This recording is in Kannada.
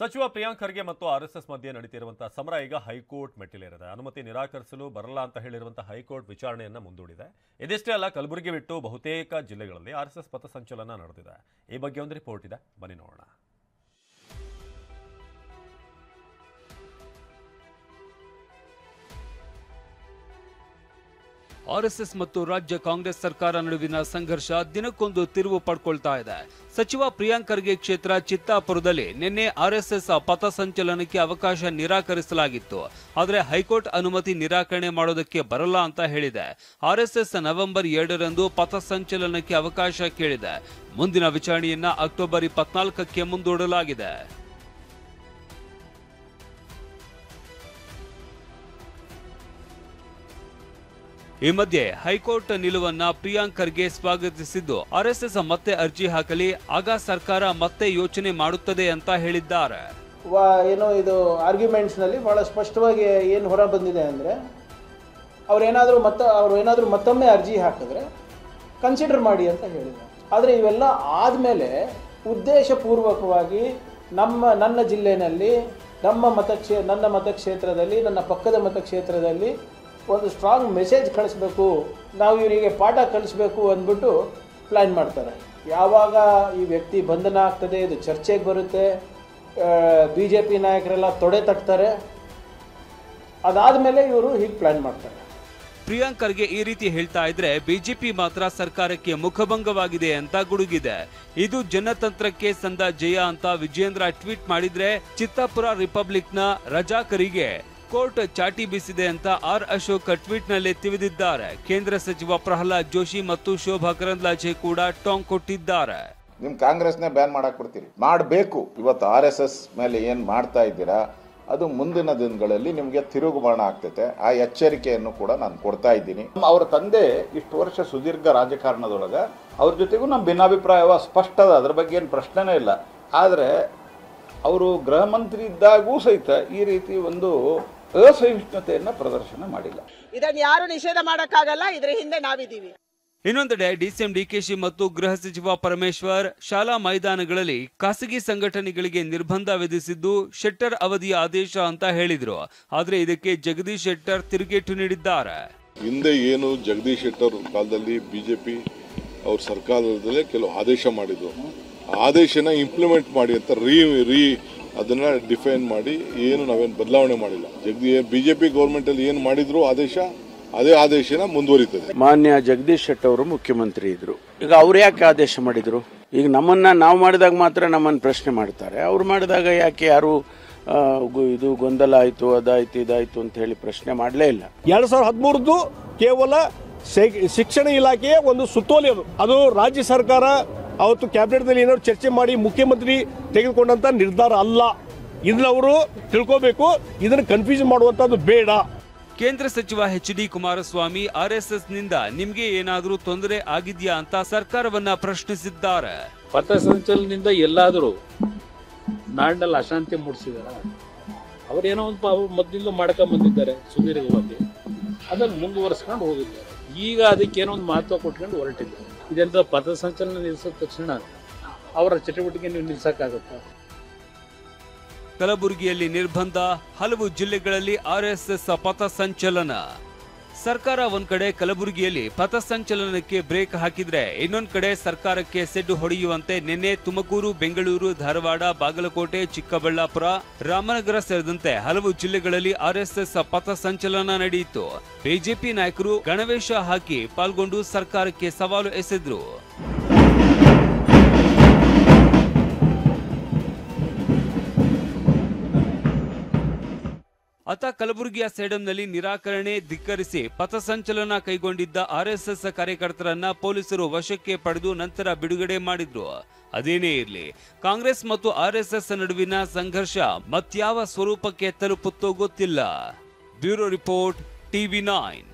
ಸಚಿವ ಪ್ರಿಯಾಂಕ್ ಖರ್ಗೆ ಮತ್ತು ಆರ್ಎಸ್ಎಸ್ ಮಧ್ಯೆ ನಡೀತಿರುವಂತಹ ಸಮರ ಈಗ ಹೈಕೋರ್ಟ್ ಮೆಟ್ಟಿಲೇರಿದೆ. ಅನುಮತಿ ನಿರಾಕರಿಸಲು ಬರಲ್ಲ ಅಂತ ಹೇಳಿರುವಂತಹ ಹೈಕೋರ್ಟ್ ವಿಚಾರಣೆಯನ್ನ ಮುಂದೂಡಿದೆ. ಇದಿಷ್ಟೇ ಅಲ್ಲ, ಕಲಬುರಗಿ ಬಿಟ್ಟು ಬಹುತೇಕ ಜಿಲ್ಲೆಗಳಲ್ಲಿ ಆರ್ಎಸ್ಎಸ್ ಪಥಸಂಚಲನ ನಡೆದಿದೆ. ಈ ಬಗ್ಗೆ ಒಂದು ರಿಪೋರ್ಟ್ ಇದೆ, ಬನ್ನಿ ನೋಡೋಣ. ಆರ್ಎಸ್ಎಸ್ ಮತ್ತು ರಾಜ್ಯ ಕಾಂಗ್ರೆಸ್ ಸರ್ಕಾರ ನಡುವಿನ ಸಂಘರ್ಷ ದಿನಕ್ಕೊಂದು ತಿರುವು ಪಡ್ಕೊಳ್ತಾ ಇದೆ. ಸಚಿವ ಪ್ರಿಯಾಂಕ್ ಖರ್ಗೆ ಕ್ಷೇತ್ರ ಚಿತ್ತಾಪುರದಲ್ಲಿ ನಿನ್ನೆ ಆರ್ಎಸ್ಎಸ್ ಪಥಸಂಚಲನಕ್ಕೆ ಅವಕಾಶ ನಿರಾಕರಿಸಲಾಗಿತ್ತು. ಆದರೆ ಹೈಕೋರ್ಟ್ ಅನುಮತಿ ನಿರಾಕರಣೆ ಮಾಡೋದಕ್ಕೆ ಬರಲ್ಲ ಅಂತ ಹೇಳಿದೆ. ಆರ್ಎಸ್ಎಸ್ ನವೆಂಬರ್ 2ರಂದು ಪಥಸಂಚಲನಕ್ಕೆ ಅವಕಾಶ ಕೇಳಿದೆ. ಮುಂದಿನ ವಿಚಾರಣೆಯನ್ನ ಅಕ್ಟೋಬರ್ 24ಕ್ಕೆ ಮುಂದೂಡಲಾಗಿದೆ. ಈ ಮಧ್ಯೆ ಹೈಕೋರ್ಟ್ ನಿಲುವನ್ನ ಪ್ರಿಯಾಂಕ್ ಖರ್ಗೆ ಸ್ವಾಗತಿಸಿದ್ದು, ಆರ್ಎಸ್ಎಸ್ ಮತ್ತೆ ಅರ್ಜಿ ಹಾಕಲಿ, ಆಗ ಸರ್ಕಾರ ಮತ್ತೆ ಯೋಚನೆ ಮಾಡುತ್ತದೆ ಅಂತ ಹೇಳಿದ್ದಾರೆ. ಏನೋ ಇದು ಆರ್ಗ್ಯುಮೆಂಟ್ಸ್ ನಲ್ಲಿ ಬಹಳ ಸ್ಪಷ್ಟವಾಗಿ ಏನು ಹೊರ ಬಂದಿದೆ ಅಂದ್ರೆ ಅವ್ರೇನಾದ್ರೂ ಮತ್ತೊಮ್ಮೆ ಅರ್ಜಿ ಹಾಕಿದ್ರೆ ಕನ್ಸಿಡರ್ ಮಾಡಿ ಅಂತ ಹೇಳಿದ್ದಾರೆ. ಆದರೆ ಇವೆಲ್ಲ ಆದಮೇಲೆ ಉದ್ದೇಶಪೂರ್ವಕವಾಗಿ ನನ್ನ ಜಿಲ್ಲೆಯಲ್ಲಿ ನನ್ನ ಮತಕ್ಷೇತ್ರದಲ್ಲಿ ನನ್ನ ಪಕ್ಕದ ಮತಕ್ಷೇತ್ರದಲ್ಲಿ ಒಂದು ಸ್ಟ್ರಾಂಗ್ ಮೆಸೇಜ್ ಕಳಿಸ್ಬೇಕು, ನಾವು ಇವರಿಗೆ ಪಾಠ ಕಲಿಸ್ಬೇಕು ಅಂದ್ಬಿಟ್ಟು ಪ್ಲ್ಯಾನ್ ಮಾಡ್ತಾರೆ. ಯಾವಾಗ ಈ ವ್ಯಕ್ತಿ ಬಂಧನ ಆಗ್ತದೆ, ಇದು ಚರ್ಚೆಗೆ ಬರುತ್ತೆ, BJP ನಾಯಕರೆಲ್ಲ ತೊಡೆ ತಟ್ತಾರೆ, ಅದಾದಮೇಲೆ ಇವರು ಹೀಗೆ ಪ್ಲ್ಯಾನ್ ಮಾಡ್ತಾರೆ. ಪ್ರಿಯಾಂಕ್ ಖರ್ಗೆ ಈ ರೀತಿ ಹೇಳ್ತಾ ಇದ್ರೆ ಬಿಜೆಪಿ ಮಾತ್ರ ಸರ್ಕಾರಕ್ಕೆ ಮುಖಭಂಗವಾಗಿದೆ ಅಂತ ಗುಡುಗಿದೆ. ಇದು ಜನತಂತ್ರಕ್ಕೆ ಸಂದ ಜಯ ಅಂತ ವಿಜೇಂದ್ರ ಟ್ವೀಟ್ ಮಾಡಿದ್ರೆ, ಚಿತ್ತಾಪುರ ರಿಪಬ್ಲಿಕ್ನ ರಜಾಕರಿಗೆ ಕೋರ್ಟ್ ಚಾಟಿ ಬೀಸಿದೆ ಅಂತ ಅಶೋಕ್ ಟ್ವೀಟ್ ನಲ್ಲಿ ತಿವಿದಿದ್ದಾರೆ. ಕೇಂದ್ರ ಸಚಿವ ಪ್ರಹ್ಲಾದ್ ಜೋಶಿ ಮತ್ತು ಶೋಭಾ ಕರಂದ್ಲಾಜೆ ಕೂಡ ಟಾಂಗ್ ಕೊಟ್ಟಿದ್ದಾರೆ. ನಿಮ್ ಕಾಂಗ್ರೆಸ್ನೇ ಬ್ಯಾನ್ ಮಾಡಕ್ ಬಿಡ್ತೀರಿ, ಮಾಡಬೇಕು. ಇವತ್ತು RSS ಮೇಲೆ ಏನ್ ಮಾಡ್ತಾ ಇದ್ದೀರಾ ಅದು ಮುಂದಿನ ದಿನಗಳಲ್ಲಿ ನಿಮ್ಗೆ ತಿರುಗುಬಾಣ ಆಗ್ತೈತೆ. ಆ ಎಚ್ಚರಿಕೆಯನ್ನು ಕೂಡ ನಾನು ಕೊಡ್ತಾ ಇದ್ದೀನಿ. ಅವರ ತಂದೆ ಇಷ್ಟು ವರ್ಷ ಸುದೀರ್ಘ ರಾಜಕಾರಣದೊಳಗ ಅವ್ರ ಜೊತೆಗೂ ನಮ್ಮ ಭಿನ್ನಾಭಿಪ್ರಾಯ ಸ್ಪಷ್ಟ ಅದ, ಅದ್ರ ಬಗ್ಗೆ ಏನು ಪ್ರಶ್ನೆನೇ ಇಲ್ಲ. ಆದರೆ ಅವರು ಗೃಹ ಮಂತ್ರಿ ಇದ್ದಾಗೂ ಸಹಿತ ಈ ರೀತಿ ಒಂದು ಅಸಹಿಷ್ಣುತೆಯನ್ನ ಪ್ರದರ್ಶನ ಮಾಡಿಲ್ಲ. ಇದನ್ನು ಯಾರು ನಿಷೇಧ ಮಾಡಕ್ಕಾಗಲ್ಲ, ಇದ್ರ ಹಿಂದೆ ನಾವಿದ್ದೀವಿ. ಇನ್ನೊಂದೆಡೆ DCM DKಶಿ ಮತ್ತು ಗೃಹ ಸಚಿವ ಪರಮೇಶ್ವರ್ ಶಾಲಾ ಮೈದಾನಗಳಲ್ಲಿ ಖಾಸಗಿ ಸಂಘಟನೆಗಳಿಗೆ ನಿರ್ಬಂಧ ವಿಧಿಸಿದ್ದು ಶೆಟ್ಟರ್ ಅವಧಿಯ ಆದೇಶ ಅಂತ ಹೇಳಿದ್ರು. ಆದ್ರೆ ಇದಕ್ಕೆ ಜಗದೀಶ್ ಶೆಟ್ಟರ್ ತಿರುಗೇಟು ನೀಡಿದ್ದಾರೆ. ಹಿಂದೆ ಏನು ಜಗದೀಶ್ ಶೆಟ್ಟರ್ ಕಾಲದಲ್ಲಿ ಬಿಜೆಪಿ ಅವ್ರ ಸರ್ಕಾರದಲ್ಲೇ ಕೆಲವು ಆದೇಶ ಮಾಡಿದ್ರು, ಆದೇಶನ ಇಂಪ್ಲಿಮೆಂಟ್ ಮಾಡಿ ಅಂತ ಅದನ್ನ ಡಿಫೈನ್ ಮಾಡಿ ಏನು ನಾವೇನು ಬದಲಾವಣೆ ಮಾಡಿಲ್ಲ. ಬಿಜೆಪಿ ಗೌರ್ಮೆಂಟ್ ಅಲ್ಲಿ ಏನು ಮಾಡಿದ್ರು ಆದೇಶ, ಅದೇ ಆದೇಶನ ಮುಂದುವರಿತದೆ. ಮಾನ್ಯ ಜಗದೀಶ್ ಶೆಟ್ಟರ್ ಅವರು ಮುಖ್ಯಮಂತ್ರಿ ಇದ್ರು, ಈಗ ಅವ್ರು ಯಾಕೆ ಆದೇಶ ಮಾಡಿದ್ರು? ಈಗ ನಾವು ಮಾಡಿದಾಗ ಮಾತ್ರ ನಮ್ಮನ್ನು ಪ್ರಶ್ನೆ ಮಾಡ್ತಾರೆ, ಅವ್ರು ಮಾಡಿದಾಗ ಯಾಕೆ ಯಾರು ಇದು ಗೊಂದಲ ಆಯ್ತು, ಅದಾಯ್ತು, ಇದಾಯ್ತು ಅಂತ ಹೇಳಿ ಪ್ರಶ್ನೆ ಮಾಡಲೇ ಇಲ್ಲ. 2013 ಕೇವಲ ಶಿಕ್ಷಣ ಇಲಾಖೆಯ ಒಂದು ಸುತ್ತೋಲೆ ಅದು ರಾಜ್ಯ ಸರ್ಕಾರ ಅವತ್ತು ಕ್ಯಾಬಿನೆಟ್ನಲ್ಲಿ ಏನಾದ್ರು ಚರ್ಚೆ ಮಾಡಿ ಮುಖ್ಯಮಂತ್ರಿ ತೆಗೆದುಕೊಂಡಂತ ನಿರ್ಧಾರ ಅಲ್ಲ. ಇದನ್ನ ಅವರು ತಿಳ್ಕೋಬೇಕು, ಇದನ್ನು ಕನ್ಫ್ಯೂಷನ್ ಮಾಡುವಂತದ್ದು ಬೇಡ. ಕೇಂದ್ರ ಸಚಿವ HD ಕುಮಾರಸ್ವಾಮಿ RSS ನಿಂದ ನಿಮ್ಗೆ ಏನಾದ್ರೂ ತೊಂದರೆ ಆಗಿದ್ಯಾ ಅಂತ ಸರ್ಕಾರವನ್ನ ಪ್ರಶ್ನಿಸಿದ್ದಾರೆ. ಪಥಸಂಚಲನದಿಂದ ಎಲ್ಲಾದರೂ ನಾಡಿನಲ್ಲಿ ಅಶಾಂತಿ ಮೂಡಿಸಿದಾರ? ಅವರೇನೋ ಒಂದು ಮೊದಲಿಂದ ಮಾಡ್ಕೊಂಡ್ ಬಂದಿದ್ದಾರೆ ಸುದೀರ್ಘವಾಗಿ, ಅದನ್ನು ಮುಂದುವರಿಸ್ಕೊಂಡು ಹೋಗಿದ್ದಾರೆ. ಈಗ ಅದಕ್ಕೇನೋ ಒಂದು ಮಹತ್ವ ಕೊಟ್ಕೊಂಡು ಹೊರಟಿದ್ದಾರೆ. ಇದೆಂತ ಪಥಸಂಚಲನ ನಿಲ್ಲಿಸಿದ ತಕ್ಷಣ ಅವರ ಚಟುವಟಿಕೆ ನೀವು ನಿಲ್ಸಕ್ಕಾಗುತ್ತಾ? ಕಲಬುರಗಿಯಲ್ಲಿ ನಿರ್ಬಂಧ, ಹಲವು ಜಿಲ್ಲೆಗಳಲ್ಲಿ RSS ಪಥಸಂಚಲನ. ಸರ್ಕಾರ ಒಂದ್ ಕಡೆ ಕಲಬುರಗಿಯಲ್ಲಿ ಪಥಸಂಚಲನಕ್ಕೆ ಬ್ರೇಕ್ ಹಾಕಿದ್ರೆ, ಇನ್ನೊಂದ್ ಕಡೆ ಸರ್ಕಾರಕ್ಕೆ ಸೆಡ್ಡು ಹೊಡೆಯುವಂತೆ ನಿನ್ನೆ ತುಮಕೂರು, ಬೆಂಗಳೂರು, ಧಾರವಾಡ, ಬಾಗಲಕೋಟೆ, ಚಿಕ್ಕಬಳ್ಳಾಪುರ, ರಾಮನಗರ ಸೇರಿದಂತೆ ಹಲವು ಜಿಲ್ಲೆಗಳಲ್ಲಿ RSS ಪಥಸಂಚಲನ ನಡೆಯಿತು. ಬಿಜೆಪಿ ನಾಯಕರು ಗಣವೇಶ ಹಾಕಿ ಪಾಲ್ಗೊಂಡು ಸರ್ಕಾರಕ್ಕೆ ಸವಾಲು ಎಸೆದ್ರು. ಅತ ಕಲಬುರಗಿಯ ಸ್ಟೇಡಿಯಂನಲ್ಲಿ ನಿರಾಕರಣೆ ಧಿಕ್ಕರಿಸಿ ಪಥಸಂಚಲನ ಕೈಗೊಂಡಿದ್ದ RSS ಕಾರ್ಯಕರ್ತರನ್ನ ಪೊಲೀಸರು ವಶಕ್ಕೆ ಪಡೆದು ನಂತರ ಬಿಡುಗಡೆ ಮಾಡಿದ್ರು. ಅದೇನೇ ಇರಲಿ, ಕಾಂಗ್ರೆಸ್ ಮತ್ತು RSS ನಡುವಿನ ಸಂಘರ್ಷ ಮತ್ಯಾವ ಸ್ವರೂಪಕ್ಕೆ ತಲುಪುತ್ತೋ ಗೊತ್ತಿಲ್ಲ. Bureau report, TV9.